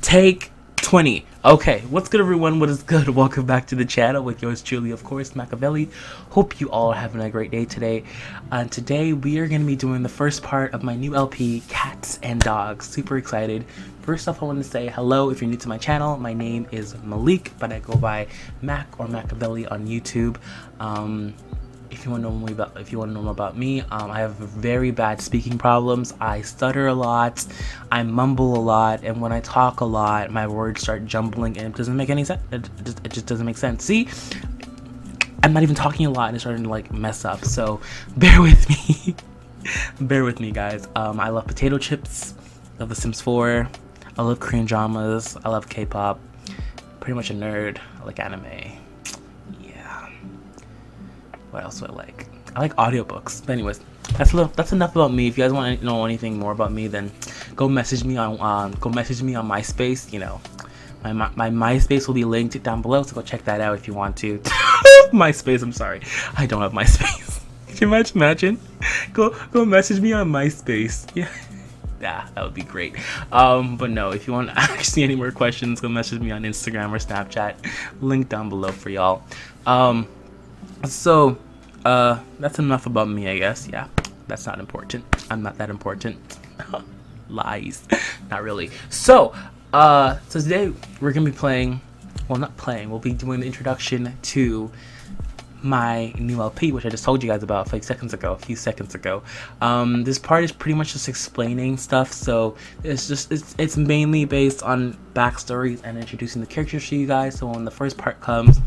Take 20. Okay, what's good everyone? What is good? Welcome back to the channel with yours truly, of course, Machiavelli. Hope you all are having a great day today. Today we are going to be doing the first part of my new LP, Cats and Dogs. Super excited. First off, I want to say hello if you're new to my channel. My name is Malik, but I go by Mac or Machiavelli on YouTube. If you want to know more about me, I have very bad speaking problems. I stutter a lot, I mumble a lot, and when I talk a lot, my words start jumbling and it doesn't make any sense. It just doesn't make sense. See, I'm not even talking a lot and it's starting to like mess up. So bear with me, bear with me, guys. I love potato chips. I love The Sims 4. I love Korean dramas. I love K-pop. Pretty much a nerd. I like anime. What else do I like? I like audiobooks. But anyways, that's enough about me. If you guys want to know anything more about me, then go message me on MySpace. You know, my MySpace will be linked down below, so go check that out if you want to. MySpace. I'm sorry, I don't have MySpace. Can you imagine? Go message me on MySpace. Yeah. Yeah, that would be great. But no, if you want to actually any more questions, go message me on Instagram or Snapchat. Link down below for y'all. So that's enough about me, I guess. Yeah, that's not important. I'm not that important. Lies. Not really. So today we're gonna be playing, well, not playing, we'll be doing the introduction to my new LP, which I just told you guys about a few seconds ago. This part is pretty much just explaining stuff, so it's mainly based on backstories and introducing the characters to you guys. So when the first part comes,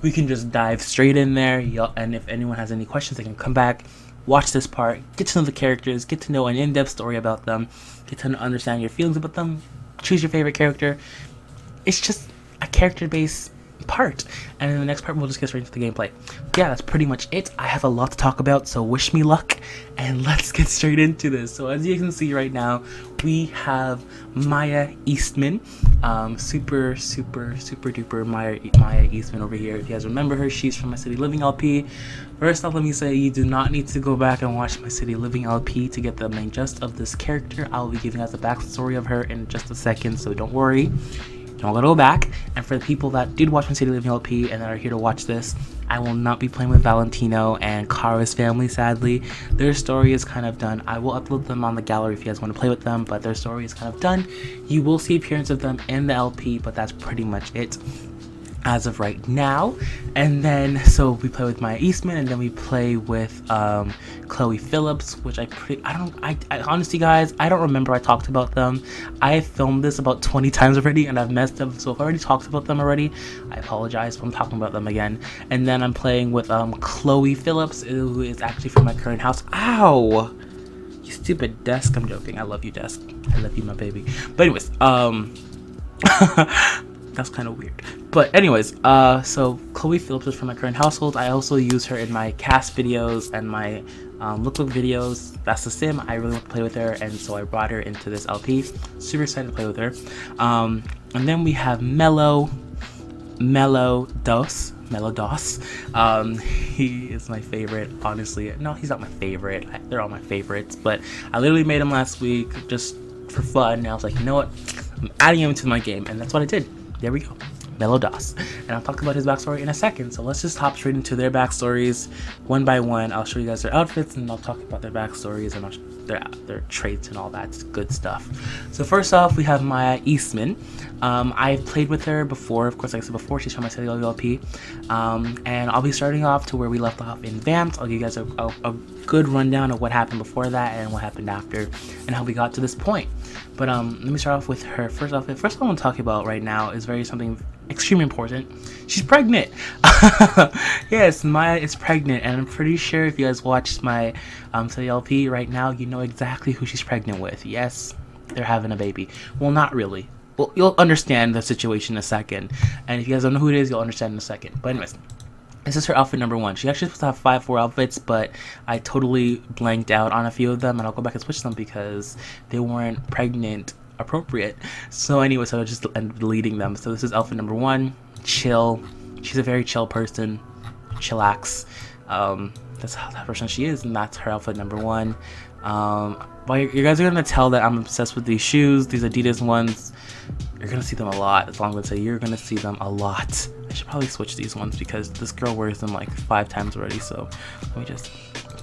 we can just dive straight in there, and if anyone has any questions, they can come back, watch this part, get to know the characters, get to know an in-depth story about them, get to understand your feelings about them, choose your favorite character. It's just a character-based part, and in the next part we'll just get straight into the gameplay. Yeah, that's pretty much it. I have a lot to talk about, so wish me luck and let's get straight into this. So as you can see right now, we have Maya Eastman, super duper Maya Eastman over here. If you guys remember her, she's from My City Living LP. First off, let me say you do not need to go back and watch My City Living LP to get the main gist of this character. I'll be giving us the backstory of her in just a second, so don't worry. I'm gonna go back, and for the people that did watch My City Living LP and that are here to watch this, I will not be playing with Valentino and Kara's family, sadly. Their story is kind of done. I will upload them on the gallery if you guys want to play with them, but their story is kind of done. You will see appearance of them in the LP, but that's pretty much it as of right now. And then so we play with Maya Eastman, and then we play with Chloe Phillips, which I honestly, guys, I don't remember I talked about them. I filmed this about 20 times already and I've messed up, so if I already talked about them already, I apologize if I'm talking about them again. And then I'm playing with Chloe Phillips, who is actually from my current house. Ow, you stupid desk. I'm joking. I love you, desk. I love you, my baby. But anyways, that's kind of weird. But anyways, so Chloe Phillips is from my current household. I also use her in my cast videos and my look videos. That's the sim. I really want to play with her, and so I brought her into this LP. Super excited to play with her. And then we have Mellow Dos. He is my favorite, honestly. No, he's not my favorite. They're all my favorites, but I literally made him last week just for fun, and I was like, you know what? I'm adding him to my game, and that's what I did. There we go. Mellow Dos. And I'll talk about his backstory in a second, so let's just hop straight into their backstories one by one. I'll show you guys their outfits, and I'll talk about their backstories and their traits and all that good stuff. So first off, we have Maya Eastman. I've played with her before, of course. Like I said before, she's from My City Living LP. And I'll be starting off to where we left off in Vamped. I'll give you guys a good rundown of what happened before that and what happened after and how we got to this point. But let me start off with her first outfit. First thing I want to talk about right now is something extremely important. She's pregnant. Yes, Maya is pregnant, and I'm pretty sure if you guys watched my City LP right now, you know exactly who she's pregnant with. Yes, they're having a baby. Well, not really. Well, you'll understand the situation in a second, and if you guys don't know who it is, you'll understand in a second. But anyways, this is her outfit number one. She actually supposed to have 4 outfits, but I totally blanked out on a few of them, and I'll go back and switch them because they weren't pregnant appropriate. So anyway, so I just ended up deleting them. So this is outfit number 1. Chill. She's a very chill person. Chillax. That's how that person she is, and that's her outfit number 1. But you guys are gonna tell that I'm obsessed with these shoes, these Adidas ones. You're gonna see them a lot. That's all I'm gonna say. You're gonna see them a lot. I should probably switch these ones because this girl wears them like 5 times already. So let me just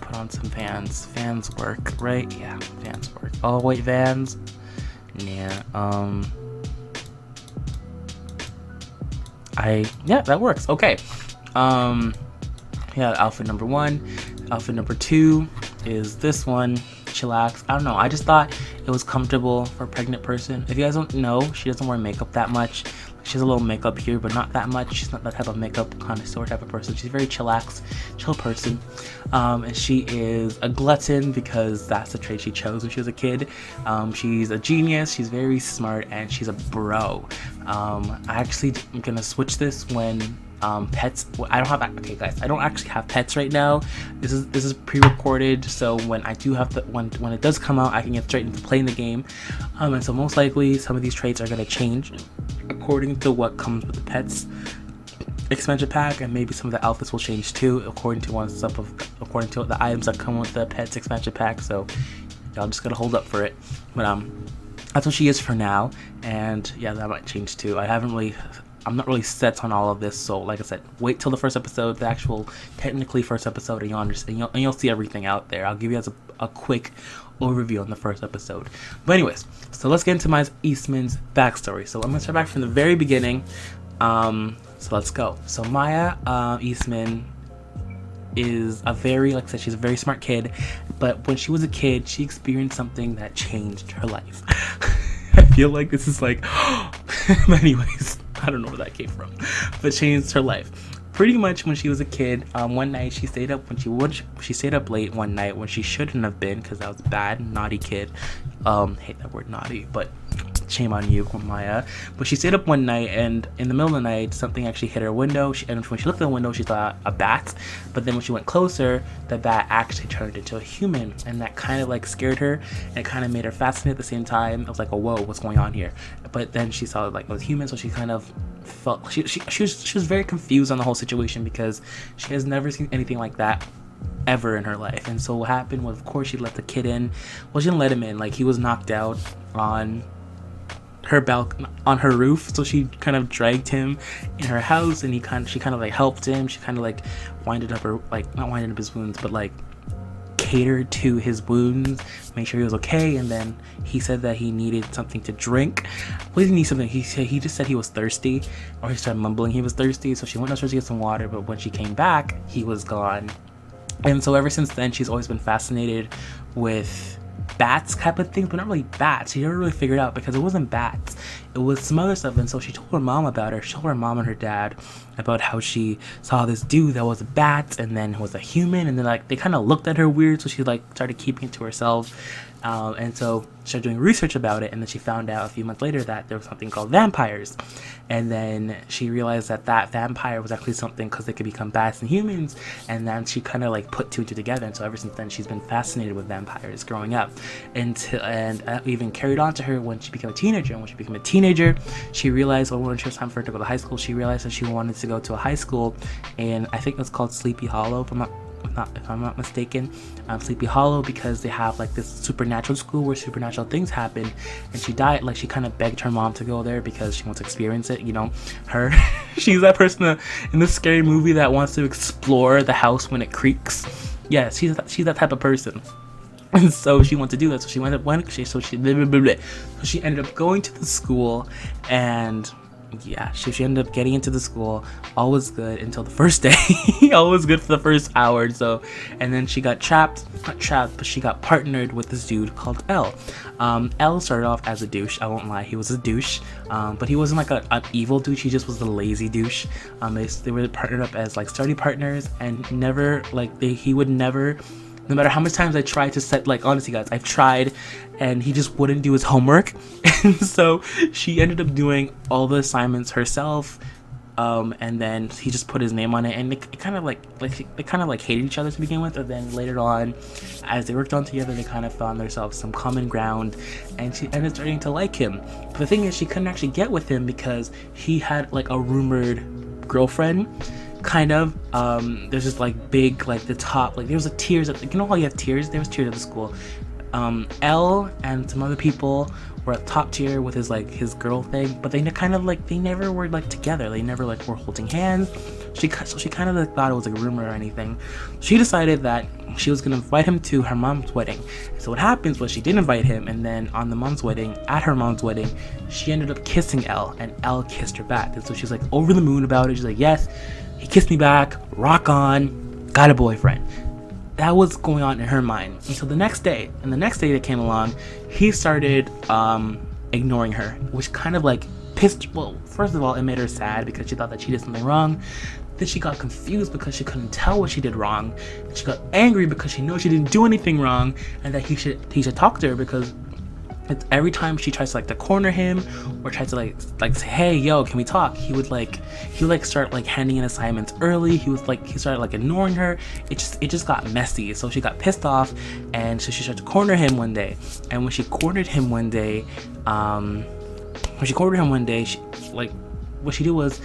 put on some Vans. Vans work, right? Yeah, Vans work. Oh wait, Vans. Yeah. Yeah, that works. Okay. Yeah, outfit number 1. Outfit number 2 is this one. Chillax. I don't know. I just thought it was comfortable for a pregnant person. If you guys don't know, she doesn't wear makeup that much. She has a little makeup here, but not that much. She's not that type of makeup connoisseur type of person. She's a very chillax, chill person. And she is a glutton because that's the trait she chose when she was a kid. She's a genius. She's very smart, and she's a bro. I actually am gonna switch this when pets. I don't have. Okay, guys, I don't actually have pets right now. This is pre-recorded, so when I do have the when it does come out, I can get straight into playing the game. And so most likely some of these traits are gonna change according to what comes with the pets expansion pack, and maybe some of the outfits will change too according to according to the items that come with the pets expansion pack. So y'all just gotta hold up for it. But that's what she is for now, and yeah, that might change too. I'm not really set on all of this, so like I said, wait till the first episode, the actual technically first episode, and you'll understand, and you'll see everything out there. I'll give you guys a quick overview on the first episode. But anyways, so let's get into my Eastman's backstory. So I'm gonna start back from the very beginning. So let's go. So Maya Eastman is a very, like I said, she's a very smart kid, but when she was a kid, she experienced something that changed her life. I feel like this is like, but anyways, I don't know where that came from, but changed her life. Pretty much when she was a kid, one night she stayed up she stayed up late one night when she shouldn't have been, because that was bad, naughty kid. Hate that word naughty, but shame on you, Maya. But she stayed up one night, and in the middle of the night, something actually hit her window. And when she looked at the window, she saw a bat. But then when she went closer, the bat actually turned into a human, and that kind of like scared her, and it kind of made her fascinated at the same time. It was like, oh, whoa, what's going on here? But then she saw like it was human, so she kind of felt she was very confused on the whole situation because she has never seen anything like that ever in her life. And so what happened was, of course, she let the kid in. Well, she didn't let him in. Like, he was knocked out on her roof, so she kind of dragged him in her house, and she kind of like helped him. She kind of like winded up not winded up his wounds, but like catered to his wounds, make sure he was okay. And then he said that he needed something to drink. Well, he didn't need something. He just said he was thirsty, or he started mumbling he was thirsty. So she went downstairs to get some water, but when she came back, he was gone. And so ever since then, she's always been fascinated with bats type of things, but not really bats. She never really figured out, because it wasn't bats, it was some other stuff. And so she told her mom about it. She told her mom and her dad about how she saw this dude that was a bat and then was a human, and then like they kind of looked at her weird, so she like started keeping it to herself. And so she started doing research about it, and then she found out a few months later that there was something called vampires. And then she realized that vampire was actually something because they could become bats and humans. And then she kind of like put 2 and 2 together, and so ever since then she's been fascinated with vampires growing up, and even carried on to her when she became a teenager. And when she became a teenager, she realized, well, when it was time for her to go to high school, she realized that she wanted to go to a high school, and I think it's called Sleepy Hollow, if I'm not mistaken, Sleepy Hollow, because they have like this supernatural school where supernatural things happen. And she kind of begged her mom to go there because she wants to experience it, you know. She's that person in this scary movie that wants to explore the house when it creaks. Yeah, she's that type of person. And so she wanted to do that, so she ended up going to the school, and yeah, she ended up getting into the school. All was good until the first day. All was good for the first hour or so, and then she got not trapped, but she got partnered with this dude called L. L started off as a douche. I won't lie, he was a douche, but he wasn't like an evil douche. He just was the lazy douche. They were partnered up as like study partners, and he would never. No matter how much times I tried to set, like, honestly guys, I've tried, and he just wouldn't do his homework. And so she ended up doing all the assignments herself, and then he just put his name on it, and they kind of like hated each other to begin with, and then later on, as they worked on together, they kind of found themselves some common ground, and she ended up starting to like him. But the thing is, she couldn't actually get with him because he had like a rumored girlfriend. Kind of, there's just like big, like the top, like there was a tiers, you know how you have tiers? There was tiers at the school. Elle and some other people were at top tier with his girl thing, but they kind of like, they never were like together. They never like were holding hands. So she kind of like thought it was like a rumor or anything. She decided that she was gonna invite him to her mom's wedding. So what happens was she did invite him, and then on the mom's wedding, at her mom's wedding, she ended up kissing Elle, and Elle kissed her back. And so she's like over the moon about it. She's like, yes, he kissed me back, rock on, got a boyfriend. That was going on in her mind. And so the next day that came along, he started ignoring her, which kind of like well, first of all, it made her sad because she thought that she did something wrong. Then she got confused because she couldn't tell what she did wrong. And she got angry because she knows she didn't do anything wrong, and that he should talk to her, because it's every time she tries to like to corner him or tries to like say, hey yo, can we talk, he would start like handing in assignments early. He started like ignoring her. It just got messy. So she got pissed off, and so she started to corner him one day. And when she cornered him one day, what she did was,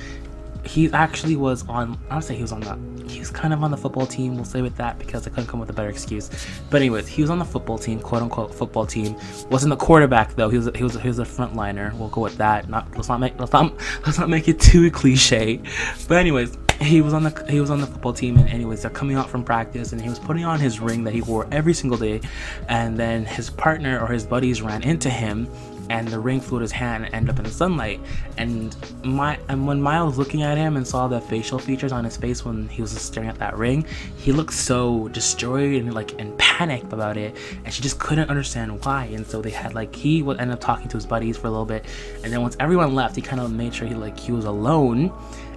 he actually was on, I would say he was kind of on the football team, we'll say with that, because I couldn't come with a better excuse. But anyways, he was on the football team, quote unquote football team. Wasn't the quarterback though, he was a frontliner, we'll go with that. Let's not make it too cliche. But anyways, he was on the football team, and anyways, they're coming out from practice, and he was putting on his ring that he wore every single day, and then his partner or his buddies ran into him, and the ring flew to his hand and ended up in the sunlight. And when Maya was looking at him and saw the facial features on his face when he was staring at that ring, he looked so destroyed and like in panic about it, and she just couldn't understand why. And so they had he would end up talking to his buddies for a little bit, and then once everyone left, he kind of made sure he was alone.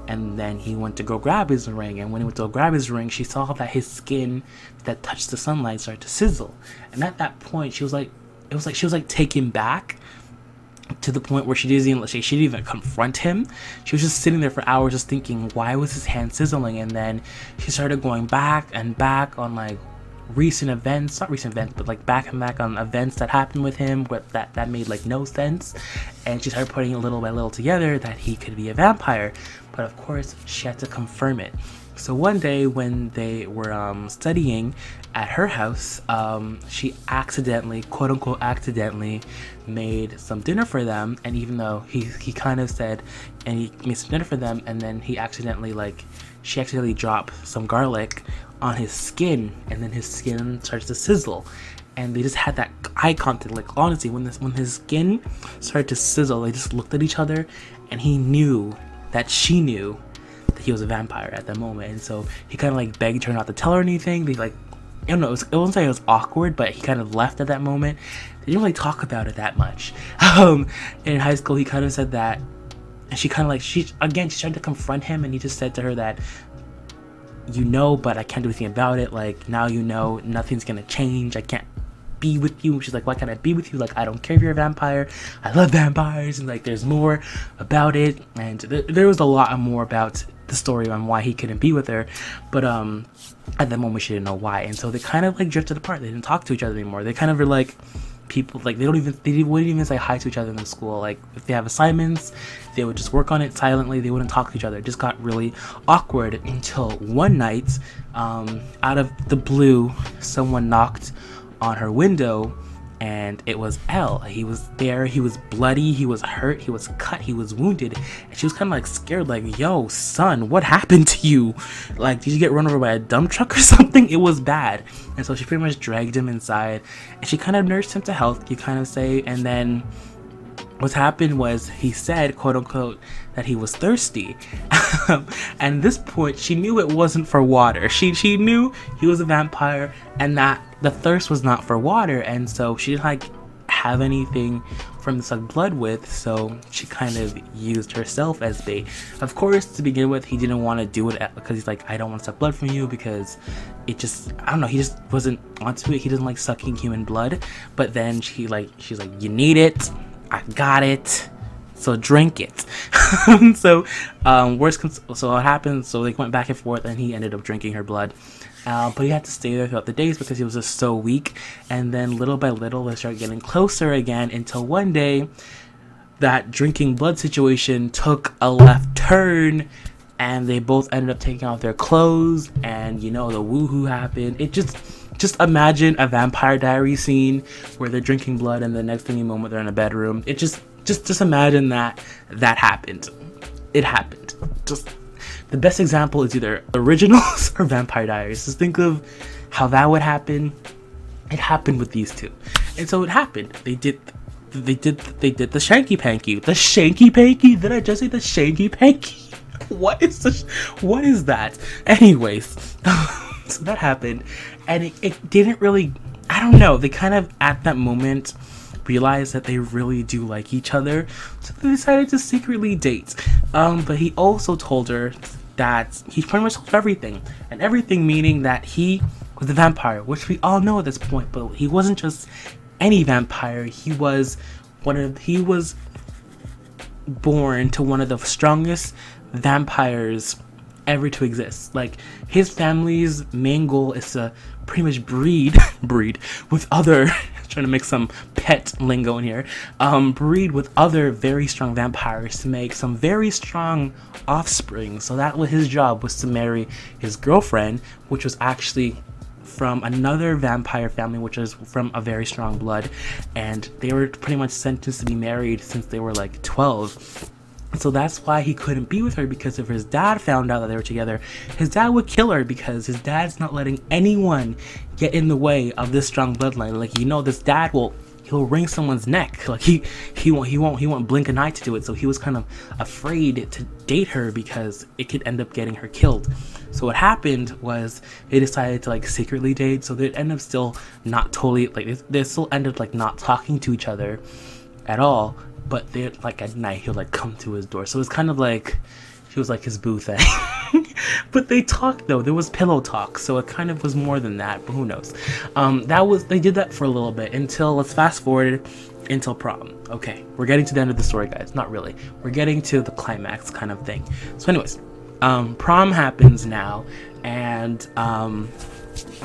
And then he went to go grab his ring, and when he went to go grab his ring, she saw that his skin that touched the sunlight started to sizzle. And at that point, she was taken back to the point where she didn't even confront him. She was just sitting there for hours just thinking, why was his hand sizzling? And then she started going back and back on like recent events, not recent events, but like back and back on events that happened with him that made like no sense. And she started putting it little by little together that he could be a vampire. But of course, she had to confirm it. So one day when they were studying at her house, she accidentally, quote unquote accidentally, made some dinner for them. And even though he kind of said, and he made some dinner for them, and then she accidentally dropped some garlic on his skin, and then his skin starts to sizzle. And they just had that eye contact. Like honestly, when his skin started to sizzle, they just looked at each other, and he knew that she knew that he was a vampire at that moment. And so he kind of like begged her not to tell her anything. They like, I don't know, it wasn't like it was awkward, but he kind of left at that moment. They didn't really talk about it that much. In high school, he kind of said that, and she kind of like, she tried to confront him, and he just said to her that, you know, but I can't do anything about it. Like, now you know, nothing's gonna change. I can't be with you. She's like, why can't I be with you? Like, I don't care if you're a vampire. I love vampires. And like, there's more about it. And there was a lot more about the story on why he couldn't be with her. But at that moment, she didn't know why. And so they kind of like drifted apart. They didn't talk to each other anymore. They kind of were like people, like they wouldn't even say hi to each other in school. Like if they have assignments, they would just work on it silently. They wouldn't talk to each other. It just got really awkward until one night, out of the blue, someone knocked on her window, and it was Elle. He was there, he was bloody, he was hurt, he was cut, he was wounded, and she was kind of like scared, like, yo son, what happened to you? Like, did you get run over by a dump truck or something? It was bad. And so she pretty much dragged him inside, and she kind of nursed him to health, you kind of say. And then what happened was, he said, quote unquote, that he was thirsty. And at this point, she knew it wasn't for water. She knew he was a vampire, and that the thirst was not for water. And so she didn't like have anything from the suck blood with, so she kind of used herself as bait. Of course, to begin with, he didn't want to do it because he's like, I don't want to suck blood from you, because it just, I don't know, he just wasn't onto it. He doesn't like sucking human blood. But then she's like, you need it, I got it, so drink it. So so what happened, so they went back and forth, and he ended up drinking her blood. But he had to stay there throughout the days because he was just so weak. And then little by little, they started getting closer again, until one day that drinking blood situation took a left turn, and they both ended up taking off their clothes, and you know, the woohoo happened. It just, just imagine a Vampire Diary scene where they're drinking blood and the next thing you moment they're in a bedroom. It just imagine that happened. It happened. Just the best example is either Originals or Vampire Diaries. Just think of how that would happen. It happened with these two, and so it happened. They did the shanky panky. The shanky panky? Did I just say the shanky panky? What is that? Anyways, so that happened, and it didn't really, I don't know, they kind of at that moment realized that they really do like each other, so they decided to secretly date. But he also told her that he pretty much told her everything, and everything meaning that he was a vampire, which we all know at this point, but he wasn't just any vampire. He was born to one of the strongest vampires ever to exist. Like, his family's main goal is to pretty much breed with other trying to make some pet lingo in here, breed with other very strong vampires to make some very strong offspring. So that was his job, was to marry his girlfriend, which was actually from another vampire family, which is from a very strong blood, and they were pretty much sentenced to be married since they were like 12. So that's why he couldn't be with her, because if his dad found out that they were together, his dad would kill her, because his dad's not letting anyone get in the way of this strong bloodline. Like, you know, this dad he'll wring someone's neck. Like, he won't blink an eye to do it. So he was kind of afraid to date her because it could end up getting her killed. So what happened was they decided to like secretly date. So they end up still not totally, like, they still ended like not talking to each other at all. But they, like, at night he'll like come to his door. So it's kind of like she was like his boo thing. But they talked though. There was pillow talk, so it kind of was more than that. But who knows? They did that for a little bit until, let's fast forward until prom. Okay, we're getting to the end of the story, guys. Not really. We're getting to the climax kind of thing. So, anyways, prom happens now, and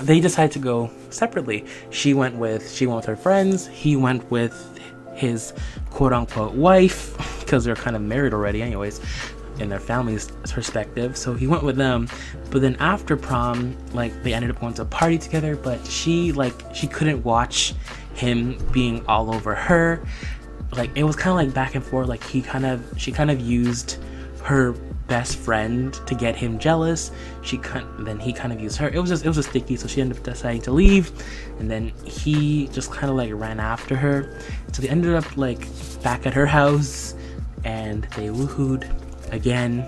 they decide to go separately. She went with her friends. He went with his quote-unquote wife, because they're kind of married already anyways in their family's perspective. So he went with them, but then after prom, like, they ended up going to a party together, but she couldn't watch him being all over her. Like, it was kind of like back and forth. Like, she kind of used her best friend to get him jealous. Then he kind of used her. It was just sticky. So she ended up deciding to leave, and then he just kind of like ran after her. So they ended up like back at her house, and they woohooed again.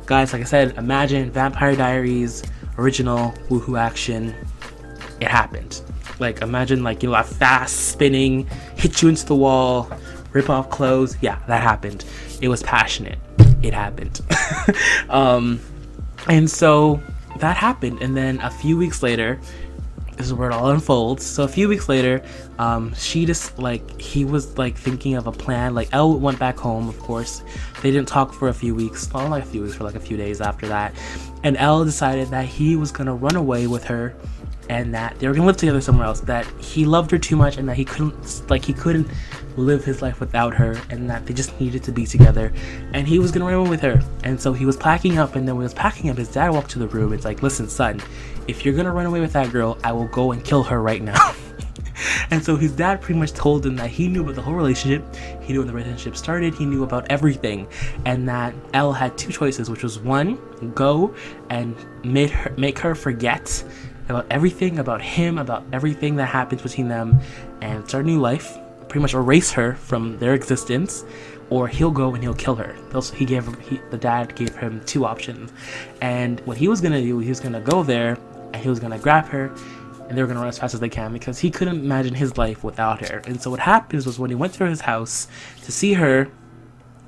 Guys, like I said, imagine Vampire Diaries original woohoo action. It happened. Like, imagine, like, you know, a fast spinning, hit you into the wall, rip off clothes. Yeah, that happened. It was passionate. It happened. And so that happened, and then a few weeks later, this is where it all unfolds. So a few weeks later, she just, like, he was like thinking of a plan. Like, Elle went back home, of course. They didn't talk for a few weeks, not like a few weeks, for like a few days after that. And Elle decided that he was gonna run away with her, and that they were gonna live together somewhere else, that he loved her too much, and that he couldn't live his life without her, and that they just needed to be together, and he was gonna run away with her. And so he was packing up, and then when he was packing up, his dad walked to the room. It's like, listen, son, if you're gonna run away with that girl, I will go and kill her right now. And so his dad pretty much told him that he knew about the whole relationship, he knew when the relationship started, he knew about everything, and that Elle had two choices, which was, one, go and make her forget about everything, about him, about everything that happens between them, and start a new life, pretty much erase her from their existence, or he'll go and he'll kill her. The dad gave him two options, and what he was gonna do, he was gonna go there and he was gonna grab her, and they were gonna run as fast as they can, because he couldn't imagine his life without her. And so what happens was, when he went to his house to see her,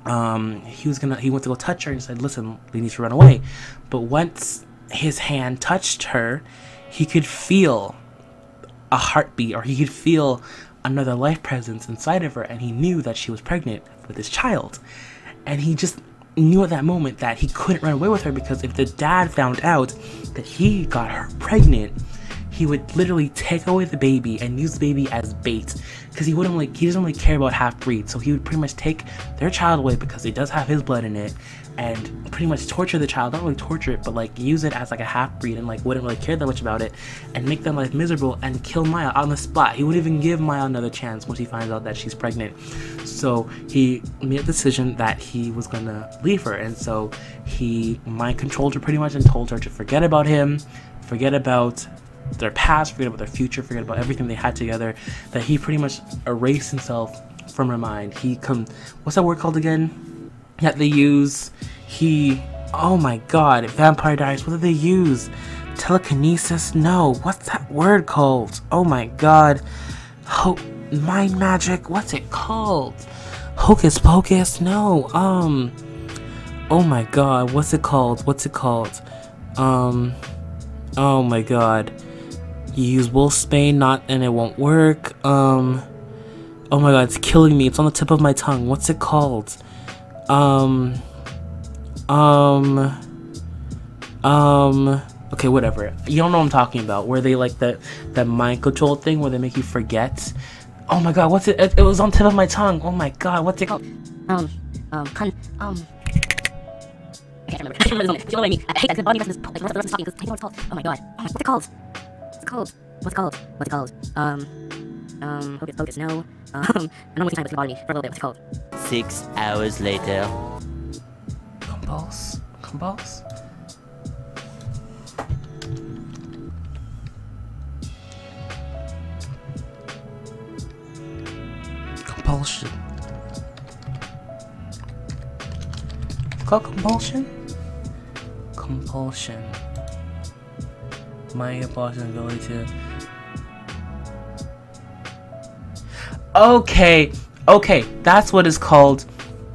he went to go touch her and said, listen, we need to run away. But once his hand touched her, he could feel a heartbeat, or he could feel another life presence inside of her, and he knew that she was pregnant with his child. And he just knew at that moment that he couldn't run away with her, because if the dad found out that he got her pregnant, he would literally take away the baby and use the baby as bait, because he doesn't really care about half-breeds. So he would pretty much take their child away because it does have his blood in it, and pretty much torture the child, not really torture it, but like use it as like a half-breed, and like wouldn't really care that much about it, and make them like miserable and kill Maya on the spot. He wouldn't even give Maya another chance once he finds out that she's pregnant. So he made a decision that he was gonna leave her, and so he mind controlled her pretty much and told her to forget about him, forget about their past, forget about their future, forget about everything they had together, that he pretty much erased himself from her mind. What's that word called again that they use? Oh my god, Vampire Diaries, what did they use? Telekinesis? No, what's that word called? Oh my god. Mind magic? What's it called? Hocus pocus? No, oh my god, what's it called? Oh my god. You use wolfsbane, and it won't work. Oh my god, it's killing me. It's on the tip of my tongue. What's it called? Okay, whatever. You don't know what I'm talking about. Where they like that mind control thing where they make you forget. Oh my god, what's it? It was on the tip of my tongue. Oh my god, what's it called? I can't remember. I can't remember the moment. I hate that good body messing this, like, the rest of talking because I know what it's called. Oh my god. What's it called? Hocus, no. I don't waste time with body me for a little bit. What's it called? 6 hours later. Compulse? Compulsion. It's called compulsion? Compulsion. My compulsion ability to... Okay, that's what it's called.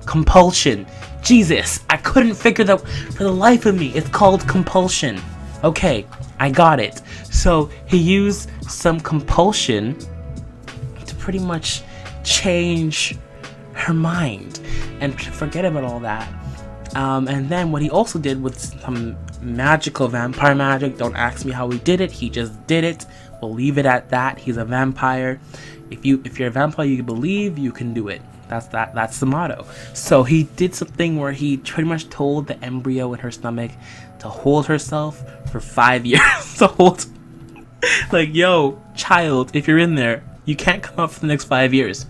Compulsion. Jesus, I couldn't figure that for the life of me. It's called compulsion. Okay, I got it. So he used some compulsion to pretty much change her mind and forget about all that. And then what he also did with some magical vampire magic, don't ask me how he did it, he just did it. We'll leave it at that. He's a vampire. If you're a vampire, you believe you can do it. That's the motto. So he did something where he pretty much told the embryo in her stomach to hold herself for 5 years. To hold, like, yo, child, if you're in there, you can't come out for the next 5 years.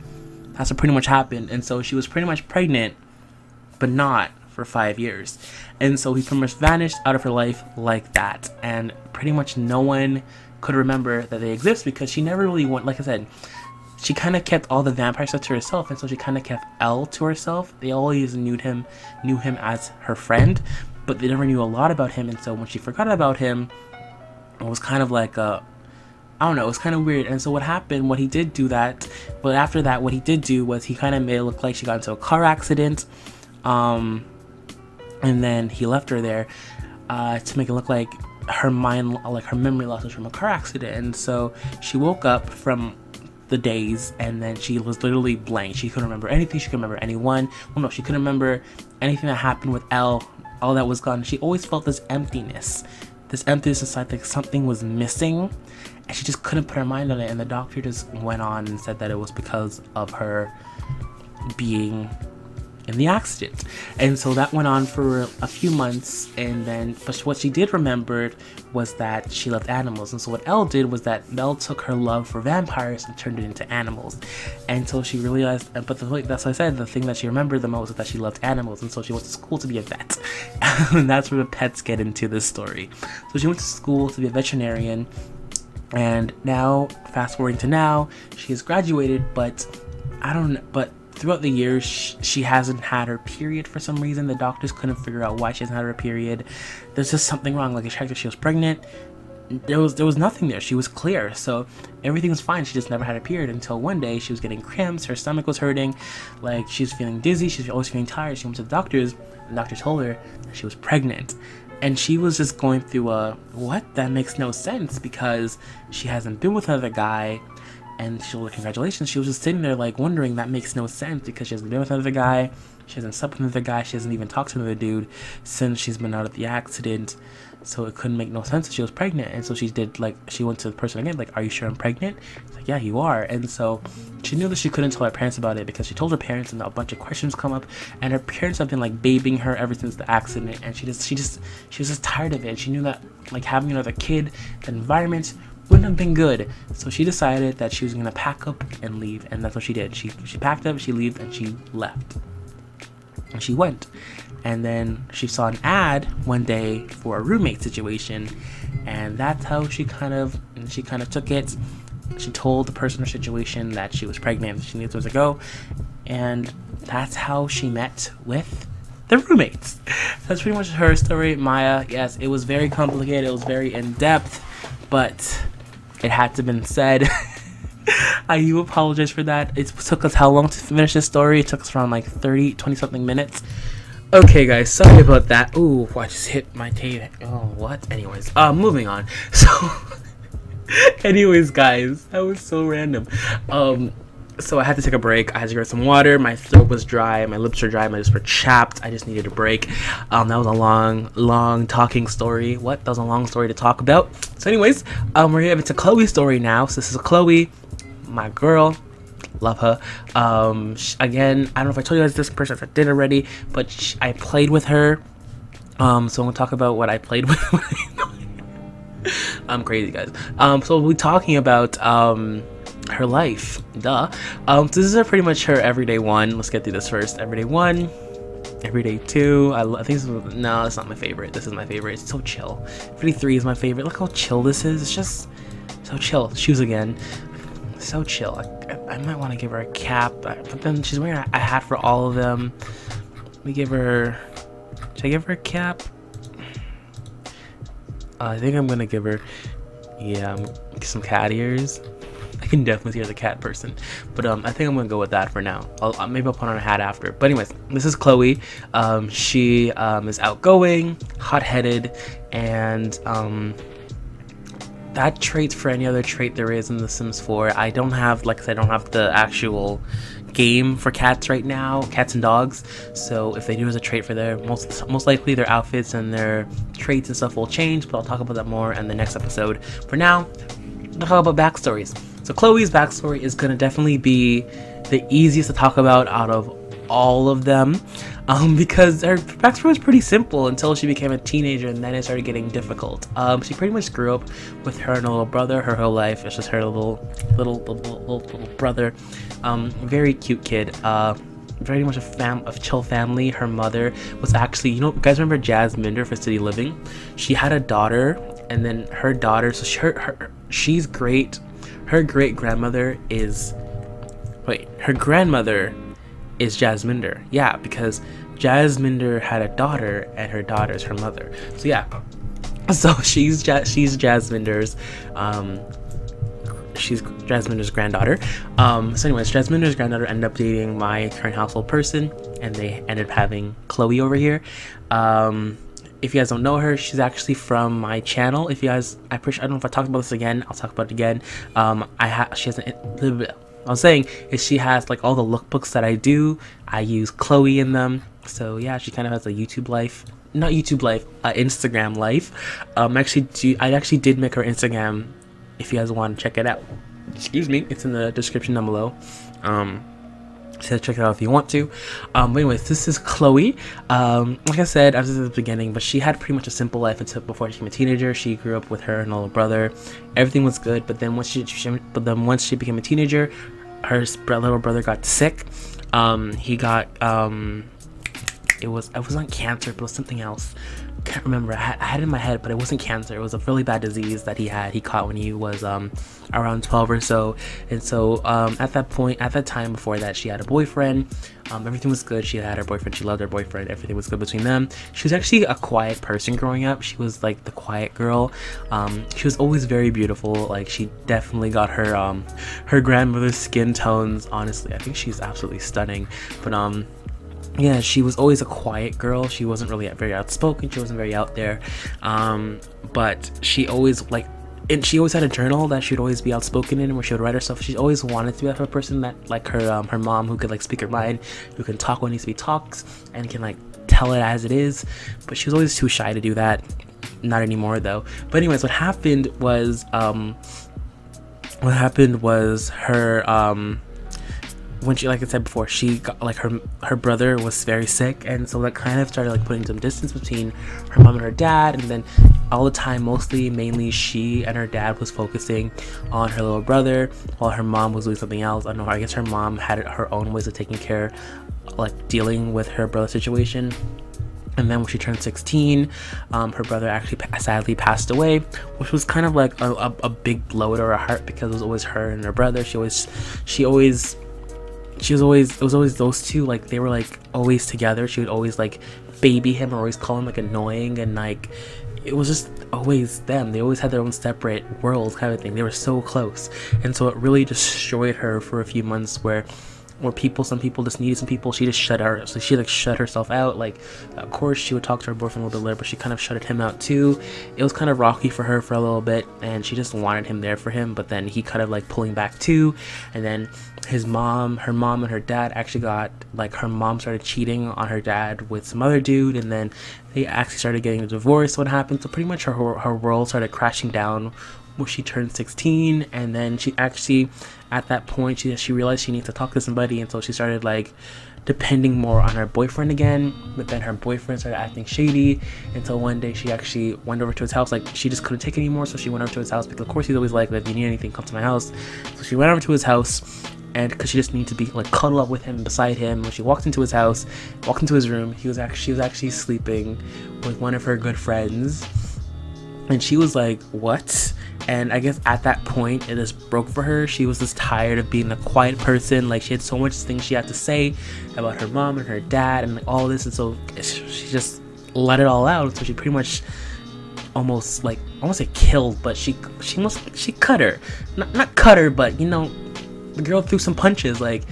That's what pretty much happened. And so she was pretty much pregnant, but not for 5 years. And so he pretty much vanished out of her life like that. And pretty much no one could remember that they exist because she never really went, like I said, she kind of kept all the vampire stuff to herself, and so she kind of kept L to herself. They always knew him as her friend, but they never knew a lot about him. And so when she forgot about him, it was kind of like I don't know, it was kind of weird. And so what happened, what he did do that, but after that, what he did do was he kind of made it look like she got into a car accident, and then he left her there to make it look like her memory loss was from a car accident. And so she woke up from the days, and then she was literally blank. She couldn't remember anything. She couldn't remember anyone. Well, no, she couldn't remember anything that happened with Elle. All that was gone. She always felt this emptiness inside, like something was missing, and she just couldn't put her mind on it. And the doctor just went on and said that it was because of her being in the accident. And so that went on for a few months, and then but what she did remember was that she loved animals. And so what Elle did was that Elle took her love for vampires and turned it into animals. And so she realized, but that's what I said, the thing that she remembered the most was that she loved animals. And so she went to school to be a vet. And that's where the pets get into this story. So she went to school to be a veterinarian, and now, fast forwarding to now, she has graduated, but throughout the years, she hasn't had her period for some reason. The doctors couldn't figure out why she hasn't had her period. There's just something wrong. Like, they checked if she was pregnant. There was nothing there. She was clear. So everything was fine. She just never had a period until one day she was getting cramps. Her stomach was hurting. Like, she was feeling dizzy. She was always feeling tired. She went to the doctors. The doctor told her that she was pregnant. And she was just going through what? That makes no sense, because she hasn't been with another guy. and she was like, congratulations. She was just sitting there like wondering, that makes no sense because she hasn't been with another guy, she hasn't slept with another guy, she hasn't even talked to another dude since she's been out of the accident. So it couldn't make no sense that she was pregnant. And so she went to the person again, like, are you sure I'm pregnant? It's like, yeah, you are. And so she knew that she couldn't tell her parents about it because she told her parents and a bunch of questions come up, and her parents have been like babying her ever since the accident, and she was just tired of it. She knew that like having another kid, the environment wouldn't have been good. So she decided that she was gonna pack up and leave, and that's what she did. She packed up, she left, and she left. And she went. And then she saw an ad one day for a roommate situation, and that's how she kind of took it. She told the person her situation, that she was pregnant, she needed to go, and that's how she met with the roommates. That's pretty much her story, Maya. Yes, it was very complicated, it was very in-depth, but it had to been said. I do apologize for that. It took us how long to finish this story? It took us around like 20 something minutes. Okay guys, sorry about that. Ooh, I just hit my tape. Oh, what? Anyways, moving on. So anyways guys, that was so random. So I had to take a break. I had to grab some water. My throat was dry, my lips were dry, my lips were chapped. I just needed a break. That was a long talking story. That was a long story to talk about. So anyways, we're gonna get into Chloe's story now. So this is Chloe, my girl. Love her. Again, I don't know if I told you guys this person, if I did already, but I played with her. So I'm gonna talk about what I played with. I'm crazy, guys. So we'll be talking about her life. Duh. So this is pretty much her everyday one. Let's get through this first. Everyday one, everyday two. I think this is, no, it's not my favorite. This is my favorite. It's so chill. Everyday three is my favorite. Look how chill this is. It's just so chill. Shoes again. So chill. I might want to give her a cap, but then she's wearing a hat for all of them. Let me give her. Should I give her a cap? I think I'm gonna give her. Yeah, some cat ears. I can definitely see her as a cat person, but I think I'm gonna go with that for now. Maybe I'll put on a hat after. But anyways, this is Chloe. She is outgoing, hot-headed, and that trait for any other trait there is in The Sims 4. I don't have, like I said, I don't have the actual game for cats right now, cats and dogs. So if they do as a trait for their, most likely their outfits and their traits and stuff will change, but I'll talk about that more in the next episode. For now, I'll talk about backstories. So Chloe's backstory is gonna definitely be the easiest to talk about out of all of them, because her backstory was pretty simple until she became a teenager, and then it started getting difficult. She pretty much grew up with her and a little brother her whole life. It's just her little brother. Very cute kid. Very much a chill family. Her mother was actually, you guys remember Jazz Minder for City Living? She had a daughter, and then her daughter, so she's great. Her great grandmother is, her grandmother is Jasminder. Yeah, because Jasminder had a daughter, and her daughter is her mother. So yeah, so she's Jasminder's she's Jasminder's granddaughter. So anyways, Jasminder's granddaughter ended up dating my current household person, and they ended up having Chloe over here. If you guys don't know her, she's actually from my channel. If you guys, I don't know if I talked about this again, I'll talk about it again. I was saying is she has like all the lookbooks that I do. I use Chloe in them. So yeah, she kind of has a YouTube life, not YouTube life, Instagram life. I actually did make her Instagram. If you guys want to check it out, excuse me, it's in the description down below. So check it out if you want to. But anyways, this is Chloe. Like I said, I was at the beginning, but she had pretty much a simple life until before she became a teenager. She grew up with her and little brother. Everything was good, but then once she became a teenager, her little brother got sick. He got it wasn't cancer, but it was something else. Can't remember. I had it in my head, but it wasn't cancer. It was a really bad disease that he caught when he was around 12 or so. And so at that time before that, she had a boyfriend. Everything was good. She had her boyfriend. She loved her boyfriend. Everything was good between them. She was actually a quiet person growing up. She was like the quiet girl. She was always very beautiful. Like, she definitely got her grandmother's skin tones. Honestly, I think she's absolutely stunning. But yeah, she was always a quiet girl. She wasn't really very outspoken. She wasn't very out there. But she always, like, and she always had a journal that she'd always be outspoken in, where she would write herself. She always wanted to be that type of person that, like her mom, who could like speak her mind, who can talk when needs to be talked, and can like tell it as it is. But she was always too shy to do that. Not anymore though. But anyways, what happened was her when she, like I said before, she got like her brother was very sick, and so that kind of started like putting some distance between her mom and her dad. And then all the time, mainly she and her dad was focusing on her little brother, while her mom was doing something else. I don't know, I guess her mom had her own ways of taking care, like dealing with her brother situation. And then when she turned 16, her brother actually sadly passed away, which was kind of like a big blow to her heart, because it was always her and her brother. It was always those two, like they were like always together. She would always like baby him, or always call him like annoying, and like it was just always them. They always had their own separate worlds kind of thing. They were so close, and so it really destroyed her for a few months, where some people just needed some people. She just shut herself out. Like, of course she would talk to her boyfriend a little bit later, but she kind of shut him out too. It was kind of rocky for her for a little bit, and she just wanted him there for him, but then he kind of like pulling back too. And then her mom and her dad actually got, like, her mom started cheating on her dad with some other dude, and then they actually started getting a divorce. What happened? So pretty much her world started crashing down when she turned 16. And then she actually, at that point, she realized she needs to talk to somebody, and so she started like depending more on her boyfriend again. But then her boyfriend started acting shady, until one day she actually went over to his house. Like, she just couldn't take it anymore, so she went over to his house, because of course he's always like, if you need anything, come to my house. So she went over to his house, and because she just needed to be like cuddle up with him, beside him. When she walked into his house, walked into his room, she was actually sleeping with one of her good friends. And she was like, what? And I guess at that point, it just broke for her. She was just tired of being a quiet person. Like, she had so much things she had to say about her mom and her dad and like all this, and so she just let it all out. So she pretty much almost say killed, but she cut her. Not cut her, but you know, the girl threw some punches, like,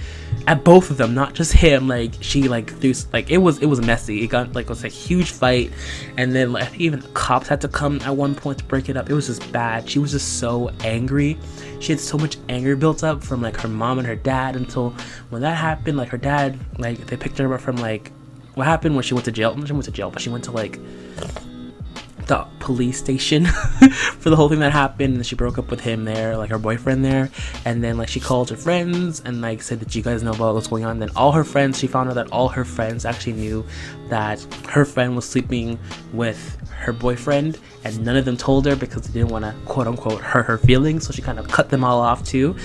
at both of them, not just him. Like, she like threw, like, it was messy. It got like, it was a huge fight, and then like even cops had to come at one point to break it up. It was just bad. She was just so angry. She had so much anger built up from like her mom and her dad, until when that happened, like her dad, like they picked her up from, like, what happened when she went to jail. She went to jail, but she went to like the police station for the whole thing that happened. And she broke up with him there, like her boyfriend there. And then like she called her friends and like said that you guys know about what's going on. Then all her friends, she found out that all her friends actually knew that her friend was sleeping with her boyfriend, and none of them told her because they didn't want to quote unquote hurt her feelings. So she kind of cut them all off too.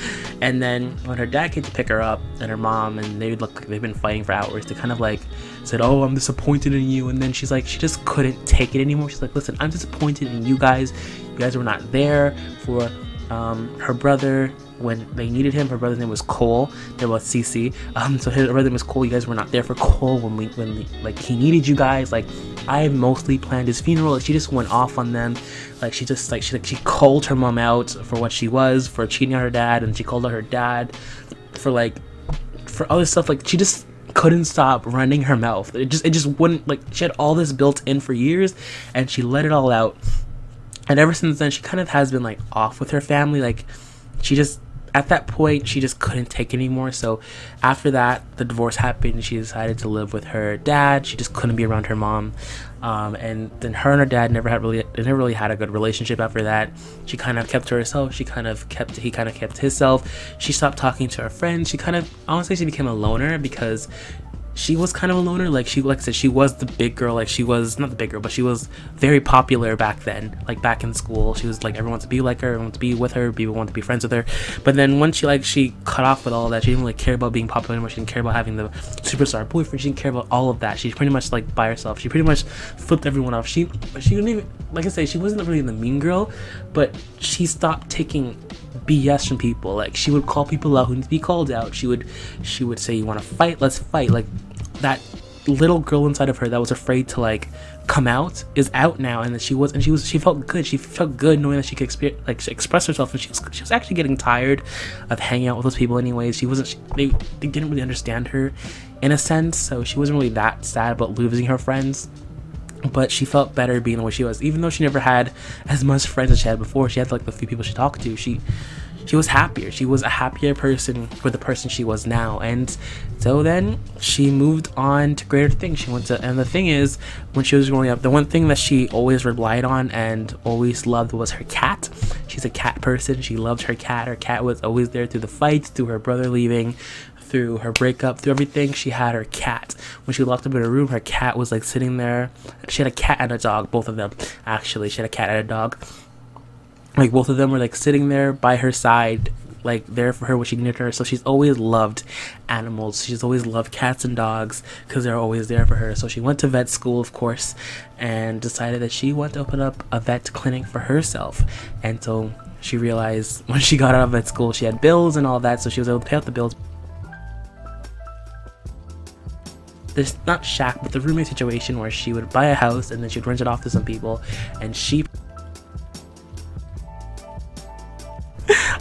And then when her dad came to pick her up, and her mom, and they look like they've been fighting for hours, they kind of like said, oh, I'm disappointed in you. And then she's like, she just couldn't take it anymore. She's like, listen, I'm disappointed in you guys. You guys were not there for her brother when they needed him. Her brother's name was Cole. They're both CC. So her brother name was Cole. You guys were not there for Cole when like he needed you guys. Like, I mostly planned his funeral. Like, she just went off on them. Like, she just like she called her mom out for what she was, for cheating on her dad, and she called out her dad for other stuff. Like, she just couldn't stop running her mouth. It just wouldn't, like, she had all this built in for years, and she let it all out. And ever since then, she kind of has been like off with her family. Like, she just, at that point, she just couldn't take it anymore. So after that, the divorce happened. She decided to live with her dad. She just couldn't be around her mom. And then her and her dad never really had a good relationship after that. She kind of kept to herself. He kind of kept himself. She stopped talking to her friends. She kind of, honestly, she became a loner, because she was kind of a loner. Like I said, she was the big girl. Like, she was not the big girl, but she was very popular back then. Like, back in school, she was like, everyone wanted to be like her, everyone wanted to be with her, people wanted to be friends with her. But then once she cut off with all of that, she didn't really care about being popular anymore. She didn't care about having the superstar boyfriend. She didn't care about all of that. She pretty much like by herself. She pretty much flipped everyone off. She didn't even, like I say, she wasn't really the mean girl, but she stopped taking BS from people. Like, she would call people out who need to be called out. She would say, you want to fight, let's fight. Like, that little girl inside of her that was afraid to like come out is out now, and that she felt good. She felt good knowing that she could express herself, and she was actually getting tired of hanging out with those people anyways. They didn't really understand her in a sense, so she wasn't really that sad about losing her friends. but she felt better being the way she was. Even though she never had as much friends as she had before, she had like the few people she talked to, she was happier. She was a happier person for the person she was now. And so then she moved on to greater things. She went to, and the thing is, when she was growing up, the one thing that she always relied on and always loved was her cat. She's a cat person. She loved her cat. Her cat was always there through the fights, through her brother leaving, through her breakup, through everything. She had her cat. When she locked up in her room, her cat was like sitting there. She had a cat and a dog, both of them actually. She had a cat and a dog. Like both of them were like sitting there by her side, like there for her when she needed her. So she's always loved animals. She's always loved cats and dogs because they're always there for her. So she went to vet school, of course, and decided that she wanted to open up a vet clinic for herself. And so she realized when she got out of vet school, she had bills and all that, so she was able to pay out the bills. There's not shack, but the roommate situation where she would buy a house and then she'd rent it off to some people, and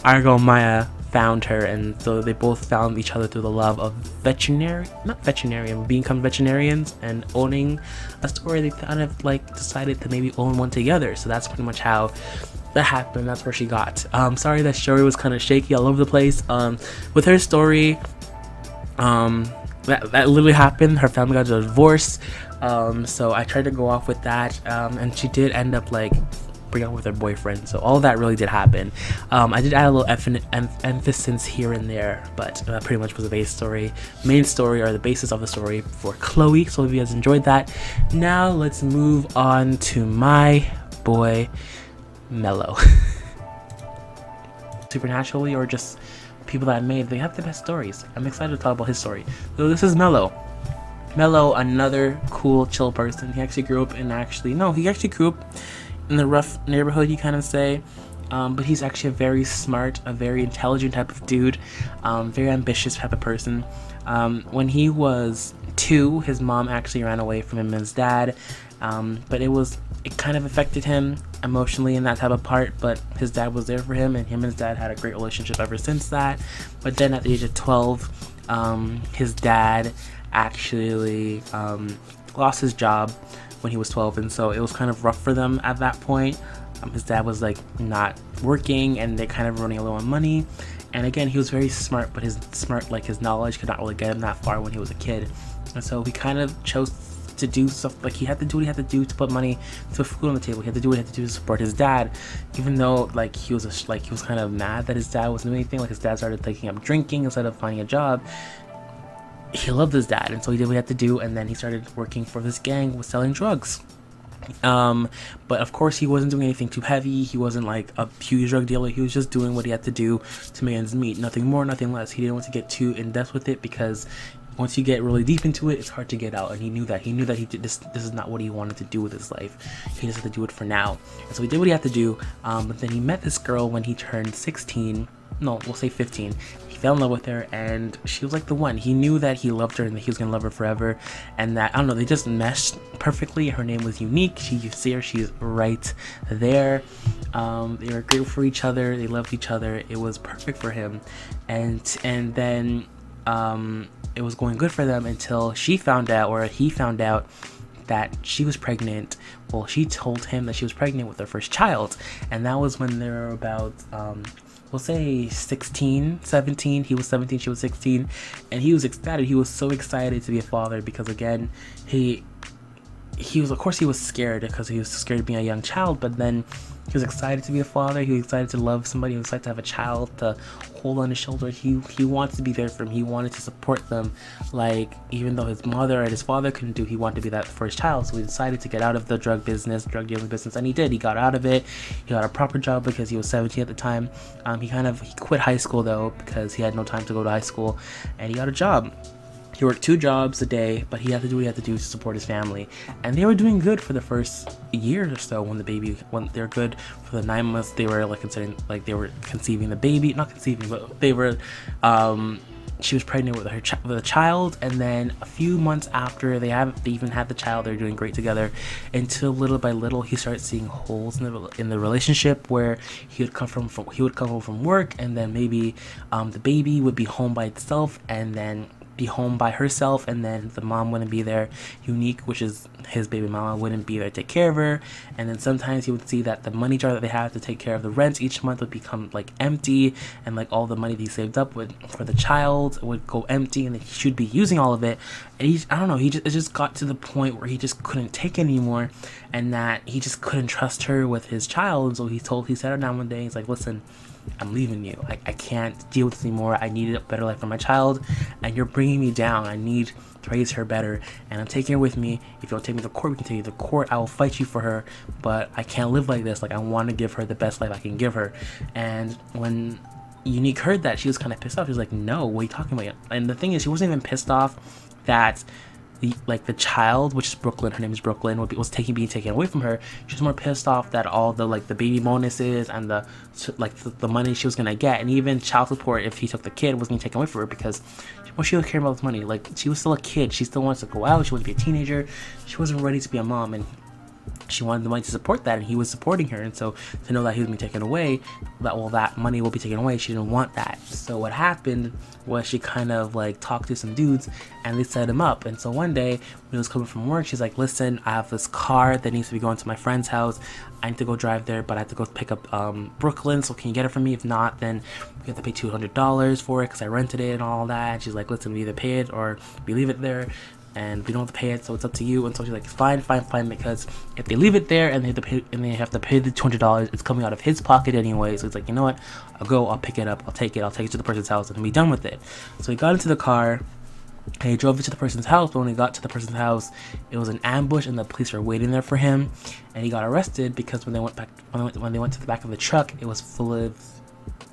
our girl Maya found her, and so they both found each other through the love of becoming veterinarians and owning a store. They kind of like decided to maybe own one together. So that's pretty much how that happened. That's where she got. Sorry, that story was kind of shaky all over the place. With her story, that literally happened. Her family got a divorce. So I tried to go off with that, and she did end up like break up with her boyfriend. So all that really did happen. I did add a little emphasis here and there, but that pretty much was the main story, or the basis of the story for Chloe. So if you guys enjoyed that, now let's move on to my boy Mello. Supernaturally, or just people that I made, they have the best stories. I'm excited to talk about his story. So this is Mello. Mello, another cool, chill person. He actually grew up in in the rough neighborhood, you kind of say, but he's actually a very smart, a very intelligent type of dude, very ambitious type of person. When he was 2, his mom actually ran away from him and his dad, but it kind of affected him emotionally in that type of part, but his dad was there for him, and his dad had a great relationship ever since that. But then at the age of 12, his dad actually lost his job when he was 12, and so it was kind of rough for them at that point. His dad was like not working, and they're kind of running low on money. And again, he was very smart, but his knowledge could not really get him that far when he was a kid. And so he kind of chose to do stuff, like he had to do what he had to do to put money, to put food on the table. He had to do what he had to do to support his dad, even though like he was kind of mad that his dad wasn't doing anything. Like his dad started taking up drinking instead of finding a job. He loved his dad, and so he did what he had to do, and then he started working for this gang with selling drugs. But of course he wasn't doing anything too heavy. He wasn't like a huge drug dealer. He was just doing what he had to do to make ends meet, nothing more, nothing less. He didn't want to get too in depth with it, because once you get really deep into it, it's hard to get out. And he knew that this is not what he wanted to do with his life. He just had to do it for now, and so he did what he had to do. But then he met this girl when he turned 16. No, we'll say 15. He fell in love with her, and she was like the one. He knew that he loved her and that he was gonna love her forever, and that, I don't know, they just meshed perfectly. Her name was Unique. You see her, she's right there. They were great for each other. They loved each other. It was perfect for him, and then it was going good for them until she found out, or he found out, that she was pregnant. Well, she told him that she was pregnant with their first child, and that was when they were about we'll say 16, 17. He was 17, she was 16, and he was ecstatic. He was so excited to be a father, because again, he was, of course he was scared, because he was scared of being a young child, but then he was excited to be a father. He was excited to love somebody. He was excited to have a child to hold on his shoulder. He wanted to be there for him. He wanted to support them. Like, even though his mother and his father couldn't do, he wanted to be that first child. So he decided to get out of the drug dealing business, and he did. He got out of it. He got a proper job because he was 17 at the time. He quit high school though, because he had no time to go to high school, and he got a job. He worked 2 jobs a day, but he had to do what he had to do to support his family. And they were doing good for the first year or so. When they were good for the 9 months, they were like they were conceiving the baby, not conceiving, but they were, she was pregnant with a child. And then a few months after they even had the child, they're doing great together, until little by little he started seeing holes in the relationship, where he would come home from work, and then maybe the baby would be home by itself, and then be home by herself, and then the mom wouldn't be there. Unique, which is his baby mama, wouldn't be there to take care of her. And then sometimes he would see that the money jar that they had to take care of the rent each month would become like empty, and like all the money that he saved up would for the child would go empty, and he should be using all of it. And I don't know, it just got to the point where he just couldn't take anymore, and that he just couldn't trust her with his child. And so he sat her down one day. He's like, listen, I'm leaving you. I can't deal with this anymore. I need a better life for my child, and you're bringing me down. I need to raise her better, and I'm taking her with me. If you don't take me to court, we can take you to court. I will fight you for her, but I can't live like this. Like, I want to give her the best life I can give her. And when Unique heard that, she was kind of pissed off. She was like, no, what are you talking about? And the thing is, she wasn't even pissed off that the child, which is Brooklyn, her name is Brooklyn, was being taken away from her. She was more pissed off that all the the baby bonuses and the money she was gonna get, and even child support if he took the kid, was gonna be taken away from her, because she was caring about this money. Like, she was still a kid. She still wants to go out. She wants to be a teenager. She wasn't ready to be a mom, and she wanted the money to support that, and he was supporting her. And so to know that he was being taken away, that money will be taken away, she didn't want that. So what happened was she kind of talked to some dudes, and they set him up. And so one day when he was coming from work, she's like, listen, I have this car that needs to be going to my friend's house. I need to go drive there, but I have to go pick up Brooklyn, so can you get it for me? If not, then we have to pay $200 for it because I rented it and all that. And she's like, listen, we either pay it or we leave it there, and we don't have to pay it, so it's up to you. And so she's like, fine, because if they leave it there and they have to pay the $200, it's coming out of his pocket anyway. So it's like, you know what, I'll pick it up, I'll take it to the person's house and be done with it. So he got into the car and he drove it to the person's house, but when he got to the person's house, it was an ambush, and the police were waiting there for him, and he got arrested because when they went to the back of the truck, it was full of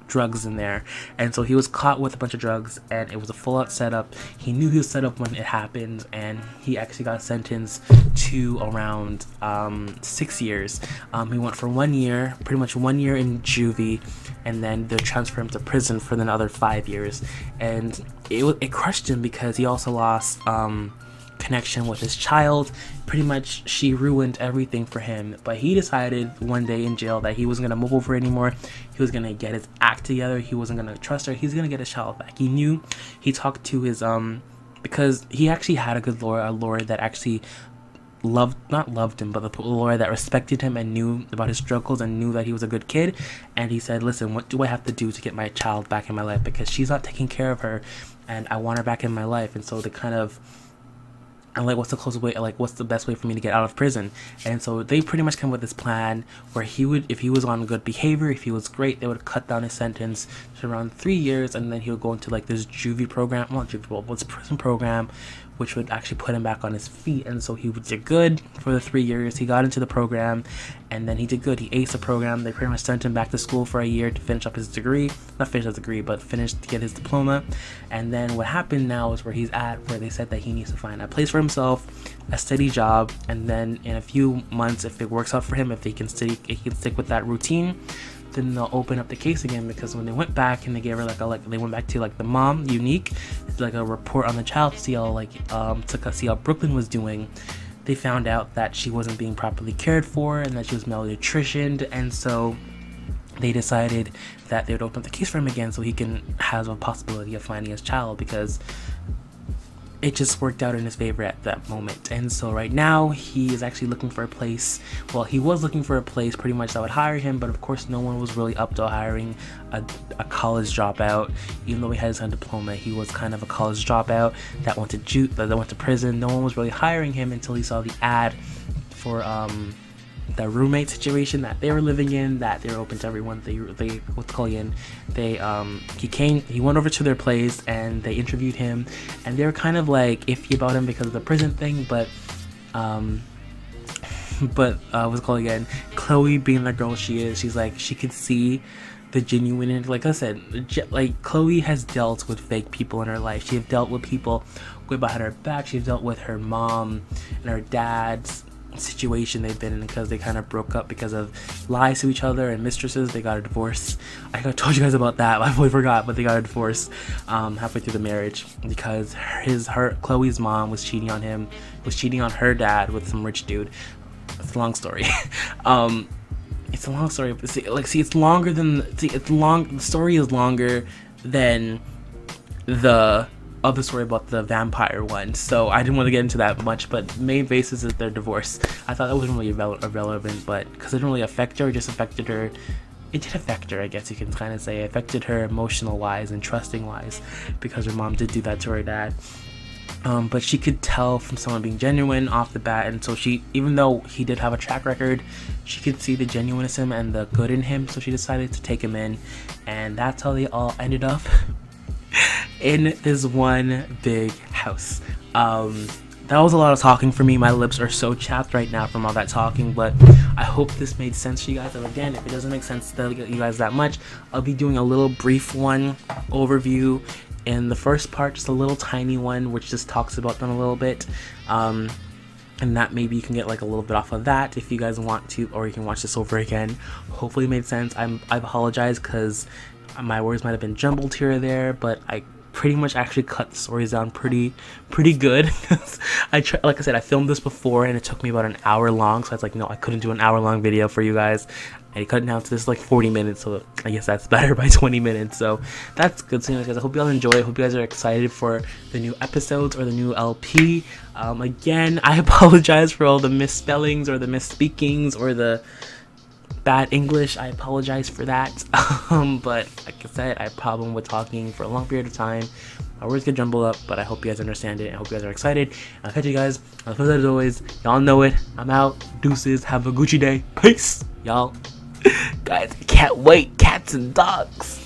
drugs in there. And so he was caught with a bunch of drugs, and it was a full-out setup. He knew he was set up when it happened, and he actually got sentenced to around 6 years. He went for 1 year, pretty much 1 year in juvie, and then they transferred him to prison for another 5 years. And it crushed him because he also lost connection with his child. Pretty much she ruined everything for him. But he decided one day in jail that he wasn't gonna move over anymore. He was gonna get his act together. He wasn't gonna trust her. He's gonna get his child back. He knew. He talked to his because he actually had a good lawyer, a lawyer that actually not loved him, but a lawyer that respected him and knew about his struggles and knew that he was a good kid. And he said, listen, what do I have to do to get my child back in my life, because she's not taking care of her and I want her back in my life. And so they kind of, and what's the closest way, what's the best way for me to get out of prison? And so they pretty much come with this plan where he would, if he was on good behavior, if he was great, they would cut down his sentence to around 3 years, and then he would go into this juvie program, what's prison program, which would actually put him back on his feet. And so he did good for the 3 years. He got into the program, and then he did good. He aced the program. They pretty much sent him back to school for a year to finish up his degree. Not finish his degree, but finish to get his diploma. And then what happened now is where he's at, where they said that he needs to find a place for himself, a steady job, and then in a few months, if it works out for him, if he can stick with that routine, then they'll open up the case again. Because when they went back and they gave her they went back to the mom, Unique, a report on the child to see how see how Brooklyn was doing, they found out that she wasn't being properly cared for and that she was malnutritioned. And so they decided that they would open up the case for him again, so he can have a possibility of finding his child, because it just worked out in his favor at that moment. And so right now he is actually looking for a place. Well, he was looking for a place pretty much that would hire him, but of course no one was really up to hiring a college dropout. Even though he had his own diploma, he was kind of a college dropout that went to prison. No one was really hiring him until he saw the ad for the roommate situation that they were living in, that they were open to everyone. He went over to their place and they interviewed him, and they were kind of iffy about him because of the prison thing, but Chloe, being the girl she is, she could see the genuine, like I said, Chloe has dealt with fake people in her life. She has dealt with people way behind her back. She's dealt with her mom and her dad's situation they've been in, because they kind of broke up because of lies to each other and mistresses. They got a divorce. I told you guys about that. I totally forgot, but they got a divorce halfway through the marriage because Chloe's mom was cheating on him, was cheating on her dad with some rich dude. It's a long story. It's a long story. It's longer than the story is longer than the of the story about the vampire one, so I didn't want to get into that much, but main basis is their divorce. I thought that wasn't really irrelevant, but because it didn't really affect her, it just affected her. It did affect her, I guess you can kind of say. It affected her emotional wise and trusting wise, because her mom did do that to her dad. But she could tell from someone being genuine off the bat, and so she, even though he did have a track record, she could see the genuineness in him and the good in him, so she decided to take him in, and that's how they all ended up in this one big house. That was a lot of talking for me. My lips are so chapped right now from all that talking, but I hope this made sense to you guys. And again, if it doesn't make sense to you guys that much, I'll be doing a little brief one overview in the first part, just a little tiny one which just talks about them a little bit, and that maybe you can get like a little bit off of that if you guys want to, or you can watch this over again. Hopefully it made sense. I apologize because my words might have been jumbled here or there, but I pretty much actually cut the stories down pretty good. Like I said, I filmed this before and it took me about an hour long, so I was like, no, I couldn't do an hour-long video for you guys. I cut it down to this like 40 minutes, so I guess that's better by 20 minutes. So that's good. So anyways, guys, I hope you all enjoy. I hope you guys are excited for the new episodes or the new LP. Again, I apologize for all the misspellings or the misspeakings or the bad English. I apologize for that. But like I said, I have a problem with talking for a long period of time. My words get jumbled up, but I hope you guys understand it. I hope you guys are excited. I'll catch you guys on the flip side as always. Y'all know it. I'm out. Deuces. Have a Gucci day. Peace. Y'all. Guys, I can't wait. Cats and dogs.